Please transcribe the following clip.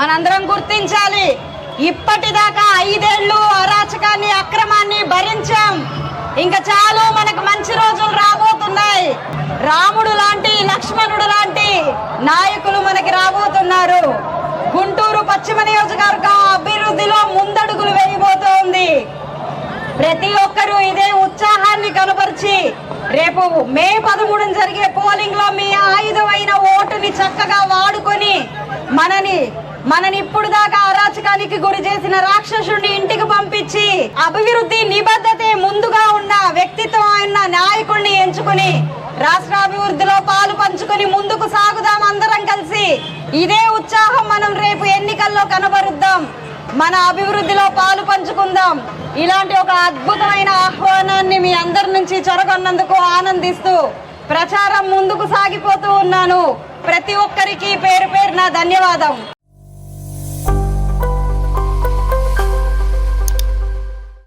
మనందరం గుర్తించాలి. ఇప్పటిదాకా 5 ఏళ్లు అరాచకాన్ని, అక్రమాన్ని భరించాం. ఇంకా చాలు, మనకు మంచి రోజులు రాబోతున్నాయి. రాముడు లాంటి, లక్ష్మణుడు లాంటి నాయకులు మనకి రాబోతున్నారు. గుంటూరు పశ్చిమ నియోజకవర్గం అభివృద్ధిలో ముందడుగులు వేయబోతోంది. ప్రతి ఒక్కరూ ఇదే ఉత్సాహాన్ని కనబరిచి రేపు మే 13 జరిగే పోలింగ్ లో మీ ఆయుధమైన ఓటుని చక్కగా వాడుకొని మనని ఇప్పుడు దాకా అరాచకానికి గురి చేసిన రాక్షసుడిని ఇంటికి పంపించి అభివృద్ధి నిబద్ధతే ముందుగా ఉన్న వ్యక్తిత్వం అయిన నాయకుడిని ఎంచుకుని రాష్ట్ర అభివృద్ధిలో పాలు పంచుకొని ముందుకు సాగుదాం. అందరం కలిసి ఇదే ఉత్సాహం మనం రేపు ఎన్నికల్లో కనబరుద్దాం. మన అభివృద్ధిలో పాలు పంచుకుందాం. ఇలాంటి ఒక అద్భుతమైన ఆహ్వానాన్ని మీ అందరి నుంచి చొరగొన్నందుకు ఆనందిస్తూ ప్రచారం ముందుకు సాగిపోతూ ఉన్నాను. ప్రతి ఒక్కరికి పేరు పేరున ధన్యవాదం.